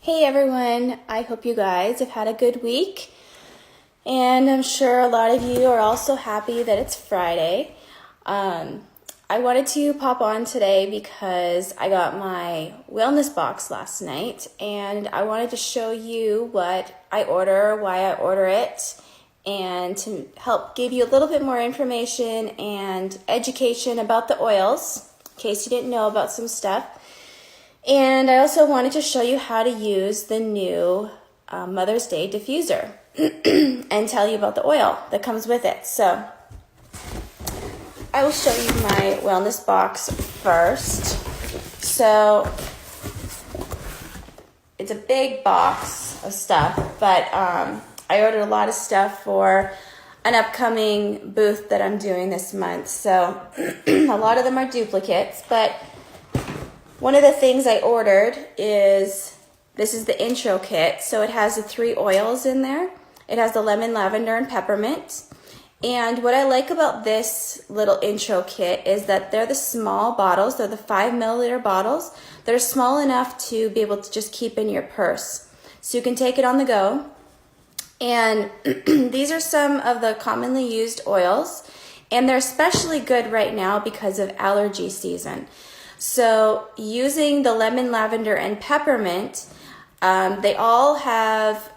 Hey everyone, I hope you guys have had a good week, and I'm sure a lot of you are also happy that it's Friday. I wanted to pop on today because I got my wellness box last night, and I wanted to show you what I order, why I order it, and to help give you a little bit more information and education about the oils, in case you didn't know about some stuff. And I also wanted to show you how to use the new Mother's Day diffuser and tell you about the oil that comes with it. So I will show you my wellness box first. So it's a big box of stuff, but I ordered a lot of stuff for an upcoming booth that I'm doing this month. So a lot of them are duplicates, but one of the things I ordered is, this is the intro kit. So it has the 3 oils in there. It has the lemon, lavender, and peppermint. And what I like about this little intro kit is that they're the small bottles. They're the 5 milliliter bottles. They're small enough to be able to just keep in your purse. So you can take it on the go. And these are some of the commonly used oils. And they're especially good right now because of allergy season. So using the lemon, lavender, and peppermint, they all have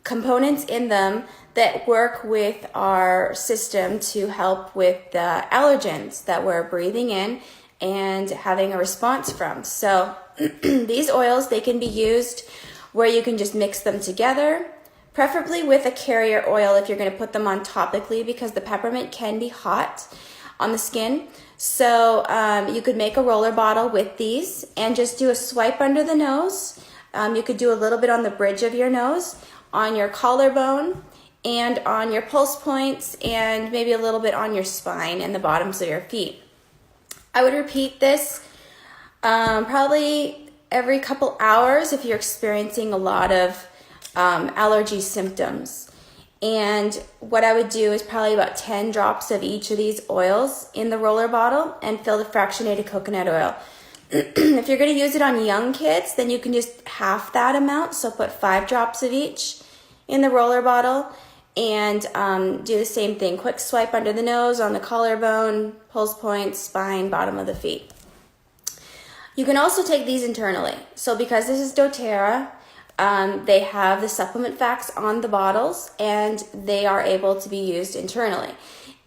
components in them that work with our system to help with the allergens that we're breathing in and having a response from. So these oils, they can be used where you can just mix them together, preferably with a carrier oil if you're going to put them on topically, because the peppermint can be hot on the skin. So you could make a roller bottle with these and just do a swipe under the nose. You could do a little bit on the bridge of your nose, on your collarbone, and on your pulse points, and maybe a little bit on your spine and the bottoms of your feet. I would repeat this probably every couple hours if you're experiencing a lot of allergy symptoms. And what I would do is probably about 10 drops of each of these oils in the roller bottle and fill the fractionated coconut oil. If you're going to use it on young kids, then you can just half that amount. So put 5 drops of each in the roller bottle and do the same thing. Quick swipe under the nose, on the collarbone, pulse points, spine, bottom of the feet. You can also take these internally. So because this is doTERRA, they have the supplement facts on the bottles, and they are able to be used internally.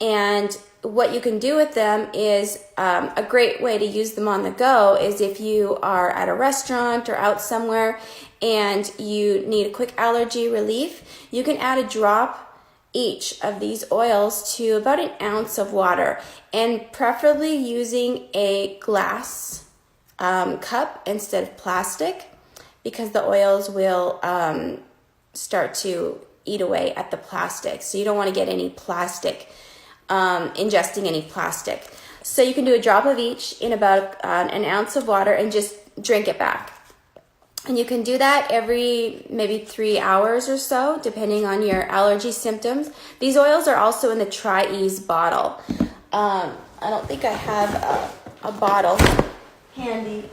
And what you can do with them is a great way to use them on the go is if you are at a restaurant or out somewhere and you need a quick allergy relief, you can add a drop each of these oils to about an ounce of water, and preferably using a glass cup instead of plastic, because the oils will start to eat away at the plastic. So you don't want to get any plastic, ingesting any plastic. So you can do a drop of each in about an ounce of water and just drink it back. And you can do that every maybe 3 hours or so, depending on your allergy symptoms. These oils are also in the Tri-Ease bottle. I don't think I have a bottle handy.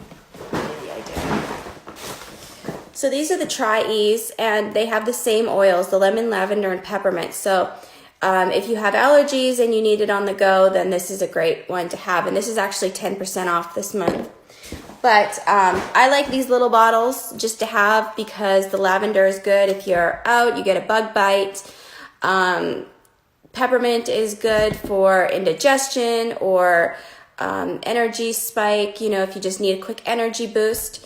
So these are the Tri-Ease, and they have the same oils, the lemon, lavender, and peppermint. So if you have allergies and you need it on the go, then this is a great one to have. And this is actually 10% off this month. But I like these little bottles just to have, because the lavender is good if you're out, you get a bug bite. Peppermint is good for indigestion or energy spike, if you just need a quick energy boost.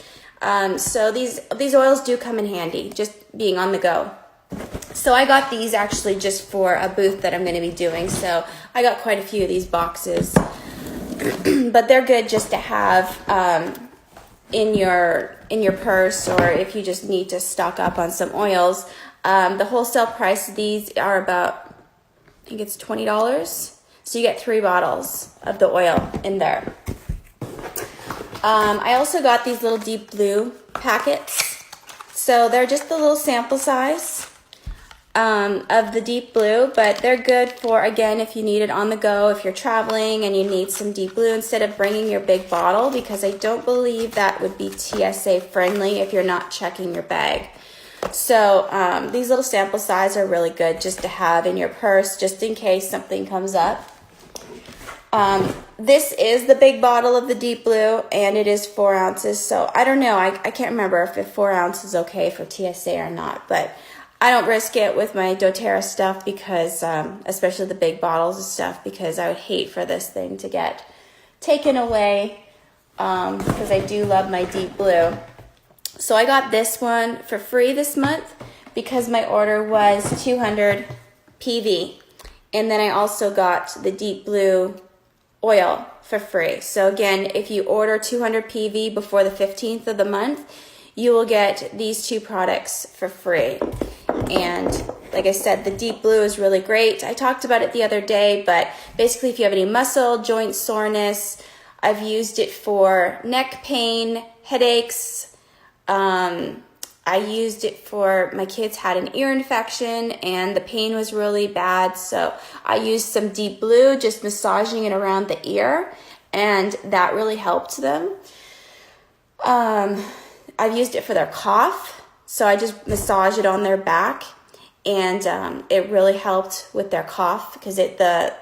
So these oils do come in handy, just being on the go. So I got these actually just for a booth that I'm going to be doing. So I got quite a few of these boxes, but they're good just to have in your purse, or if you just need to stock up on some oils. The wholesale price of these are about, I think it's $20. So you get 3 bottles of the oil in there. I also got these little deep blue packets. So they're just the little sample size. of the Deep Blue, but they're good for, again, if you need it on the go, if you're traveling and you need some Deep Blue instead of bringing your big bottle, because I don't believe that would be TSA friendly if you're not checking your bag. So these little sample size are really good just to have in your purse, just in case something comes up. This is the big bottle of the Deep Blue, and it is 4 ounces. So I don't know. I can't remember if 4 ounces is okay for TSA or not, but I don't risk it with my doTERRA stuff because, especially the big bottles of stuff, because I would hate for this thing to get taken away because I do love my Deep Blue. So I got this one for free this month because my order was 200 PV. And then I also got the Deep Blue oil for free. So again, if you order 200 PV before the 15th of the month, you will get these 2 products for free. And like I said, the Deep Blue is really great. I talked about it the other day, but basically if you have any muscle, joint soreness, I've used it for neck pain, headaches. I used it for, my kids had an ear infection and the pain was really bad. So I used some Deep Blue, just massaging it around the ear, and that really helped them. I've used it for their cough. So I just massage it on their back, and it really helped with their cough because the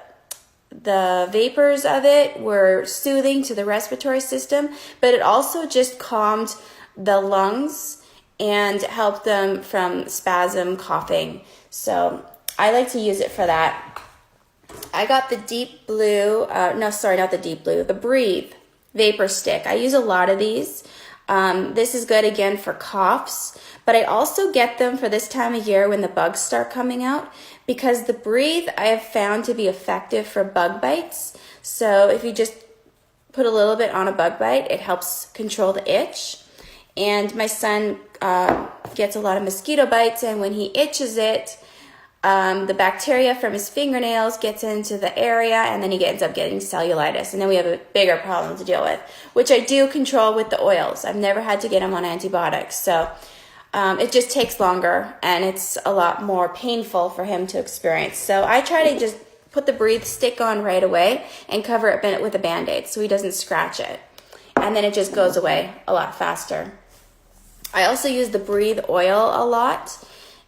vapors of it were soothing to the respiratory system, but it also just calmed the lungs and helped them from spasm coughing. So I like to use it for that. I got the Deep Blue, the Breathe Vapor Stick. I use a lot of these. This is good again for coughs, but I also get them for this time of year when the bugs start coming out, because the Breathe I have found to be effective for bug bites. So if you just put a little bit on a bug bite, it helps control the itch. And my son gets a lot of mosquito bites, and when he itches it, the bacteria from his fingernails gets into the area, and then he ends up getting cellulitis, and then we have a bigger problem to deal with, which I do control with the oils. I've never had to get him on antibiotics, so it just takes longer, and it's a lot more painful for him to experience. So I try to just put the Breathe stick on right away and cover it with a Band-Aid so he doesn't scratch it, and then it just goes away a lot faster. I also use the Breathe oil a lot,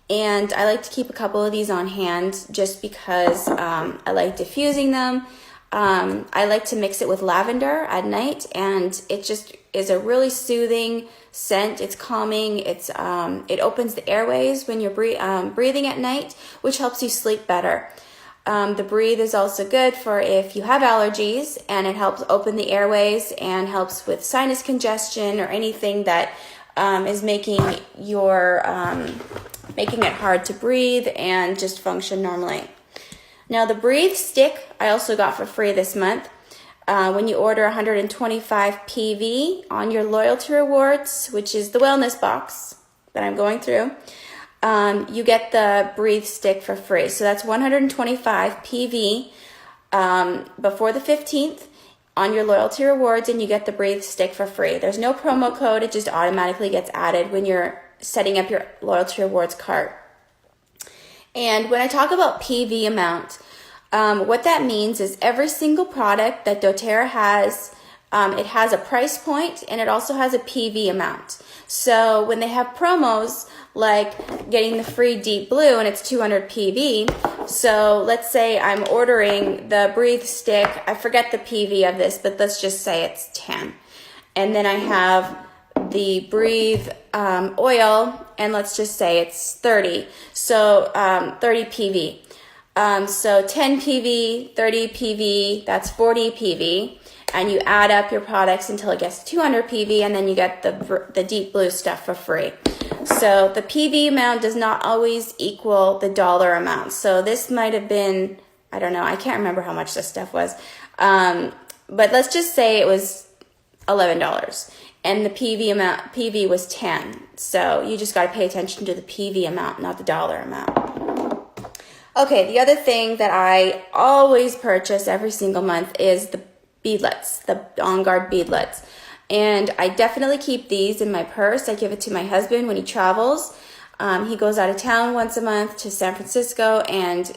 and I like to keep a couple of these on hand just because I like diffusing them. I like to mix it with lavender at night, and it just is a really soothing scent. It's calming. It opens the airways when you're breathing at night, which helps you sleep better. The Breathe is also good for if you have allergies, and it helps open the airways and helps with sinus congestion or anything that is making it hard to breathe and just function normally. Now the Breathe stick I also got for free this month. When you order 125 PV on your loyalty rewards, which is the wellness box that I'm going through, you get the Breathe stick for free. So that's 125 PV before the 15th on your loyalty rewards, and you get the Breathe stick for free. There's no promo code. It just automatically gets added when you're setting up your loyalty rewards cart. And when I talk about PV amount, what that means is every single product that doTERRA has, it has a price point, and it also has a PV amount. So when they have promos like getting the free Deep Blue and it's 200 PV, so let's say I'm ordering the Breathe stick, I forget the PV of this, but let's just say it's 10. And then I have the Breathe oil, and let's just say it's 30. So 30 PV. So 10 PV, 30 PV, that's 40 PV. And you add up your products until it gets 200 PV, and then you get the Deep Blue stuff for free. So the PV amount does not always equal the dollar amount. So this might have been, I don't know, I can't remember how much this stuff was. But let's just say it was $11, and the PV was 10. So you just got to pay attention to the PV amount, not the dollar amount. Okay, the other thing that I always purchase every single month is the beadlets, the On Guard beadlets. And I definitely keep these in my purse. I give it to my husband when he travels. He goes out of town once a month to San Francisco, and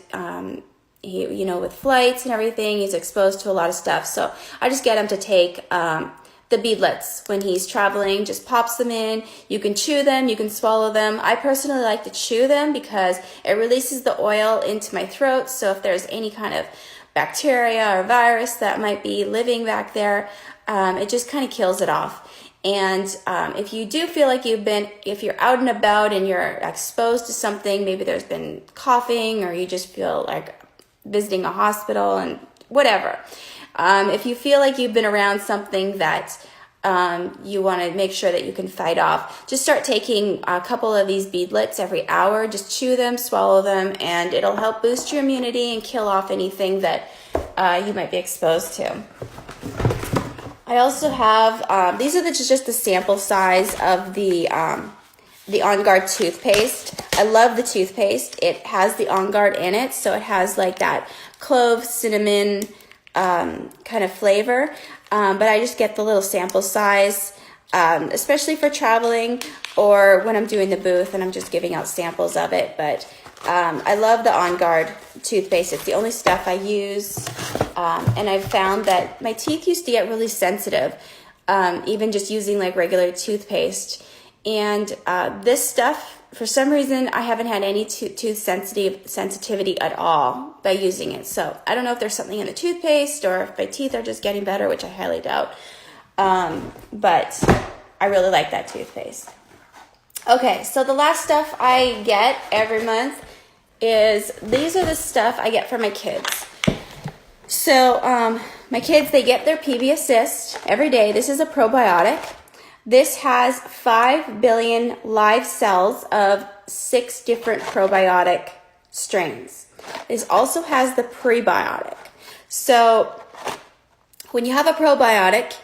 he, with flights and everything, he's exposed to a lot of stuff. So I just get him to take the beadlets when he's traveling, just pops them in. You can chew them, you can swallow them. I personally like to chew them because it releases the oil into my throat. So if there's any kind of bacteria or virus that might be living back there, it just kind of kills it off. And if you do feel like if you're out and about and you're exposed to something, maybe there's been coughing or you just feel like visiting a hospital and whatever. If you feel like you've been around something that you want to make sure that you can fight off, just start taking a couple of these beadlets every hour. Just chew them, swallow them, and it'll help boost your immunity and kill off anything that you might be exposed to. I also have, these are just the sample size of the On Guard toothpaste. I love the toothpaste. It has the On Guard in it, so it has like that clove, cinnamon kind of flavor. But I just get the little sample size, especially for traveling or when I'm doing the booth and I'm just giving out samples of it. But I love the On Guard toothpaste. It's the only stuff I use. And I've found that my teeth used to get really sensitive, even just using like regular toothpaste. And this stuff, for some reason, I haven't had any tooth sensitivity at all by using it. So I don't know if there's something in the toothpaste or if my teeth are just getting better, which I highly doubt. But I really like that toothpaste. Okay, so the last stuff I get every month is, these are the stuff I get for my kids. So my kids, they get their PB Assist every day. This is a probiotic. This has 5 billion live cells of 6 different probiotic strains. This also has the prebiotic. So when you have a probiotic,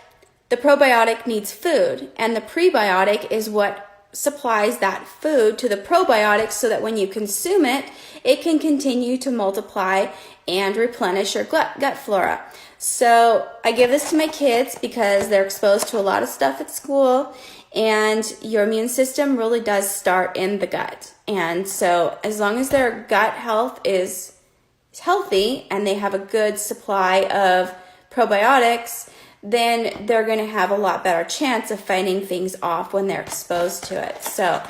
the probiotic needs food, and the prebiotic is what supplies that food to the probiotics so that when you consume it, it can continue to multiply and replenish your gut flora. So I give this to my kids because they're exposed to a lot of stuff at school, and your immune system really does start in the gut. And so as long as their gut health is healthy and they have a good supply of probiotics, then they're going to have a lot better chance of fighting things off when they're exposed to it. So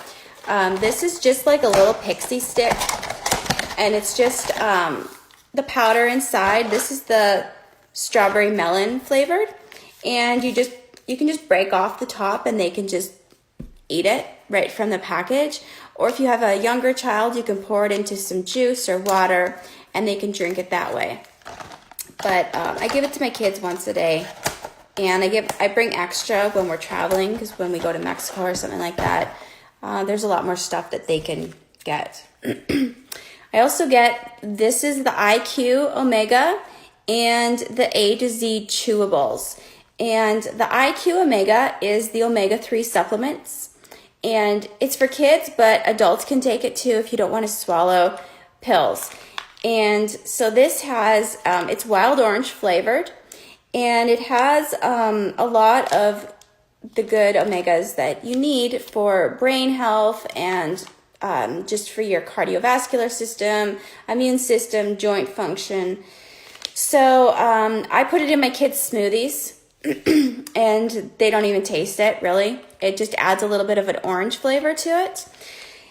this is just like a little pixie stick, and it's just the powder inside. This is the strawberry melon flavored, and you can just break off the top and they can just eat it right from the package. Or if you have a younger child, you can pour it into some juice or water and they can drink it that way. But I give it to my kids once a day, and I bring extra when we're traveling, because when we go to Mexico or something like that, there's a lot more stuff that they can get. I also get, this is the IQ Omega and the A to Z chewables. And the IQ Omega is the omega-3 supplements. And it's for kids, but adults can take it too if you don't want to swallow pills. And so this has, it's wild orange flavored, and it has a lot of the good omegas that you need for brain health and just for your cardiovascular system, immune system, joint function. So I put it in my kids' smoothies, and they don't even taste it, really. It just adds a little bit of an orange flavor to it.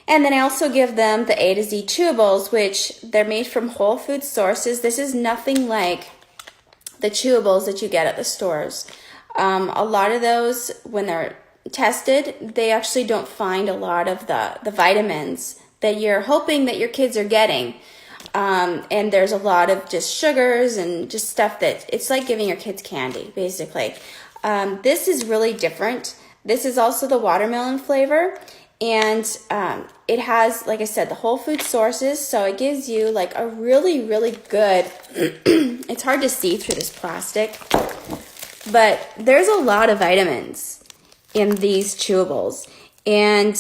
And then I also give them the A to Z chewables, which they're made from whole food sources. This is nothing like the chewables that you get at the stores. A lot of those, when they're tested, they actually don't find a lot of the vitamins that you're hoping that your kids are getting. And there's a lot of just sugars and just stuff that, it's like giving your kids candy, basically. This is really different. This is also the watermelon flavor. And it has, like I said, the whole food sources. So it gives you like a really, really good, it's hard to see through this plastic, but there's a lot of vitamins in these chewables. And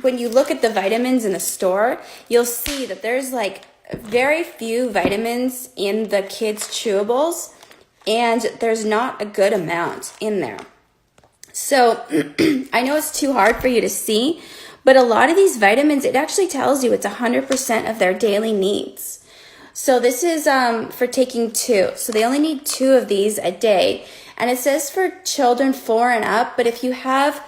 when you look at the vitamins in the store, you'll see that there's like very few vitamins in the kids' chewables, and there's not a good amount in there. So I know it's too hard for you to see, But a lot of these vitamins, it actually tells you it's 100% of their daily needs. So this is for taking 2. So they only need 2 of these a day. And it says for children 4 and up, but if you have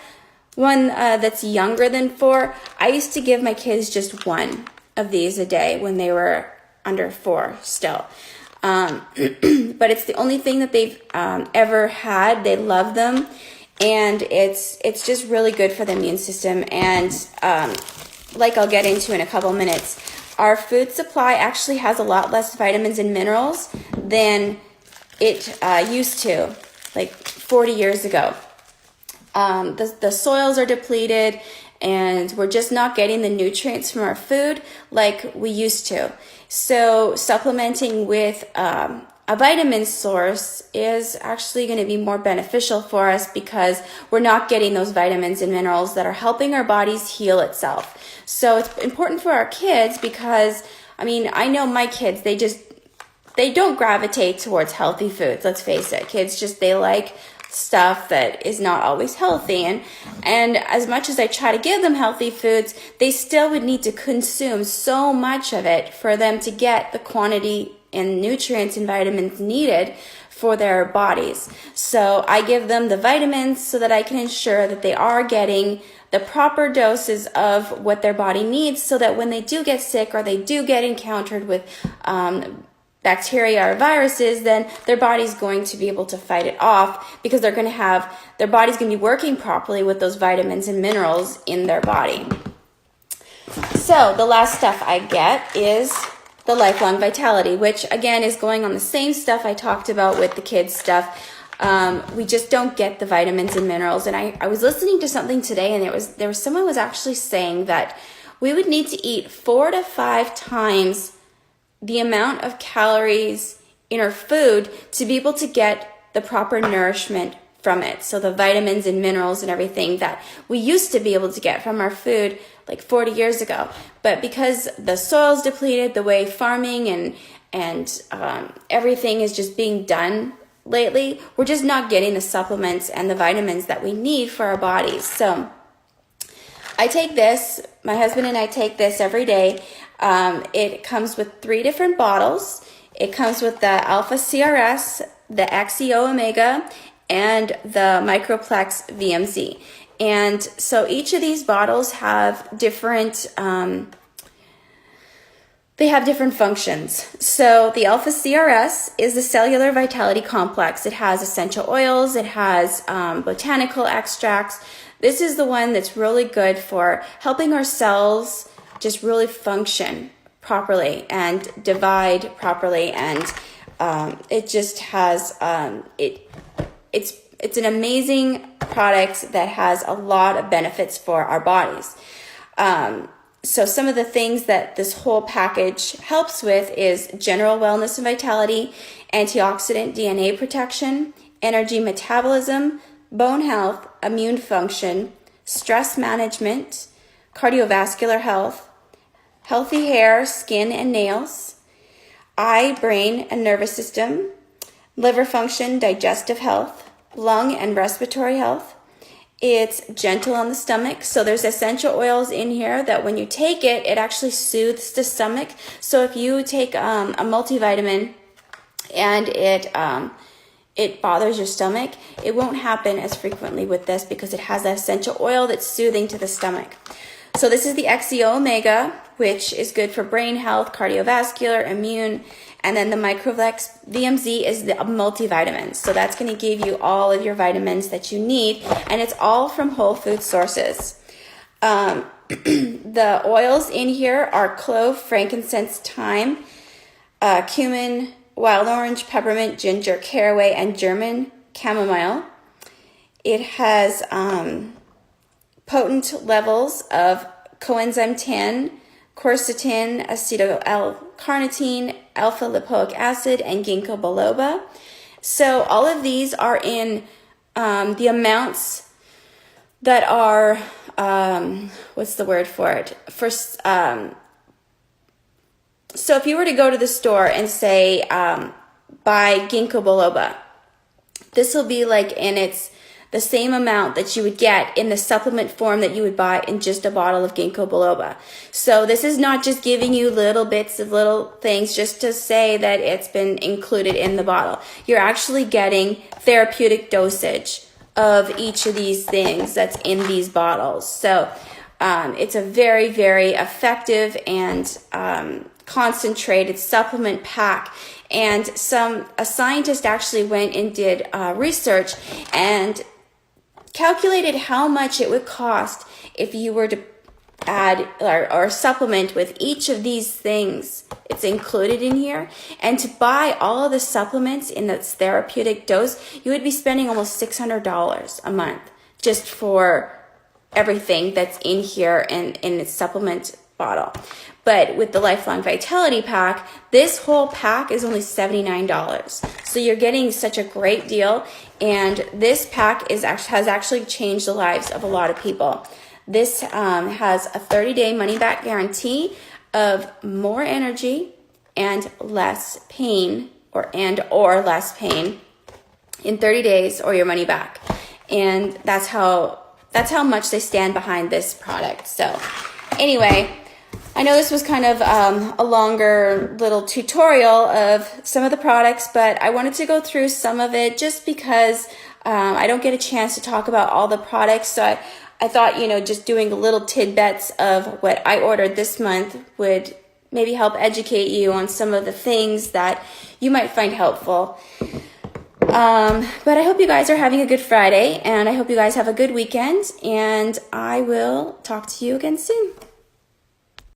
one that's younger than 4, I used to give my kids just 1 of these a day when they were under 4 still. But it's the only thing that they've ever had. They love them, and it's just really good for the immune system. And like I'll get into in a couple minutes, our food supply actually has a lot less vitamins and minerals than it used to, like 40 years ago. The soils are depleted, and we're just not getting the nutrients from our food like we used to. So supplementing with a vitamin source is actually going to be more beneficial for us, because we're not getting those vitamins and minerals that are helping our bodies heal itself. So it's important for our kids, because, I mean, I know my kids, they don't gravitate towards healthy foods. Let's face it. Kids they like stuff that is not always healthy, and as much as I try to give them healthy foods, they still would need to consume so much of it for them to get the quantity and nutrients and vitamins needed for their bodies. So I give them the vitamins so that I can ensure that they are getting the proper doses of what their body needs, so that when they do get sick or they do get encountered with bacteria or viruses, then their body's going to be able to fight it off, because their body's going to be working properly with those vitamins and minerals in their body. So the last stuff I get is the Lifelong Vitality, which again is going on the same stuff I talked about with the kids stuff. We just don't get the vitamins and minerals. And I was listening to something today, and there was someone was actually saying that we would need to eat 4 to 5 times the amount of calories in our food to be able to get the proper nourishment from it. So the vitamins and minerals and everything that we used to be able to get from our food like 40 years ago. But because the soil's depleted, the way farming and everything is just being done lately, we're just not getting the supplements and the vitamins that we need for our bodies. So I take this, my husband and I take this every day. It comes with 3 different bottles. It comes with the Alpha CRS, the XEO Omega, and the Microplex VMZ. And so each of these bottles have different, they have different functions. So the Alpha CRS is the Cellular Vitality Complex. It has essential oils. It has botanical extracts. This is the one that's really good for helping our cells just really function properly and divide properly, and it just has it's an amazing product that has a lot of benefits for our bodies. So some of the things that this whole package helps with is general wellness and vitality, antioxidant DNA protection, energy metabolism, bone health, immune function, stress management, cardiovascular health, healthy hair, skin and nails, eye, brain and nervous system, liver function, digestive health, lung and respiratory health. It's gentle on the stomach. So there's essential oils in here that when you take it, it actually soothes the stomach. So if you take a multivitamin and it bothers your stomach, it won't happen as frequently with this, because it has that essential oil that's soothing to the stomach. So this is the XEO Omega, which is good for brain health, cardiovascular, immune, and then the Microplex VMZ is the multivitamin. So that's going to give you all of your vitamins that you need, and it's all from whole food sources. The oils in here are clove, frankincense, thyme, cumin, wild orange, peppermint, ginger, caraway, and German chamomile. It has potent levels of coenzyme 10, quercetin, acetyl-L-carnitine, alpha-lipoic acid, and ginkgo biloba. So all of these are in the amounts that are, what's the word for it? So if you were to go to the store and say, buy ginkgo biloba, this will be like in its the same amount that you would get in the supplement form that you would buy in just a bottle of ginkgo biloba. So this is not just giving you little bits of little things just to say that it's been included in the bottle. You're actually getting therapeutic dosage of each of these things that's in these bottles. So it's a very, very effective and concentrated supplement pack. And a scientist actually went and did research and calculated how much it would cost if you were to add or supplement with each of these things. It's included in here. And to buy all of the supplements in this therapeutic dose, you would be spending almost $600 a month just for everything that's in here and in its supplement bottle. But with the Lifelong Vitality Pack, this whole pack is only $79. So you're getting such a great deal. And this pack has actually changed the lives of a lot of people. This has a 30-day money-back guarantee of more energy and less pain, or less pain in 30 days, or your money back. And that's how much they stand behind this product. So anyway, I know this was kind of a longer little tutorial of some of the products, but I wanted to go through some of it just because I don't get a chance to talk about all the products. So I thought, just doing little tidbits of what I ordered this month would maybe help educate you on some of the things that you might find helpful. But I hope you guys are having a good Friday, and I hope you guys have a good weekend, and I will talk to you again soon.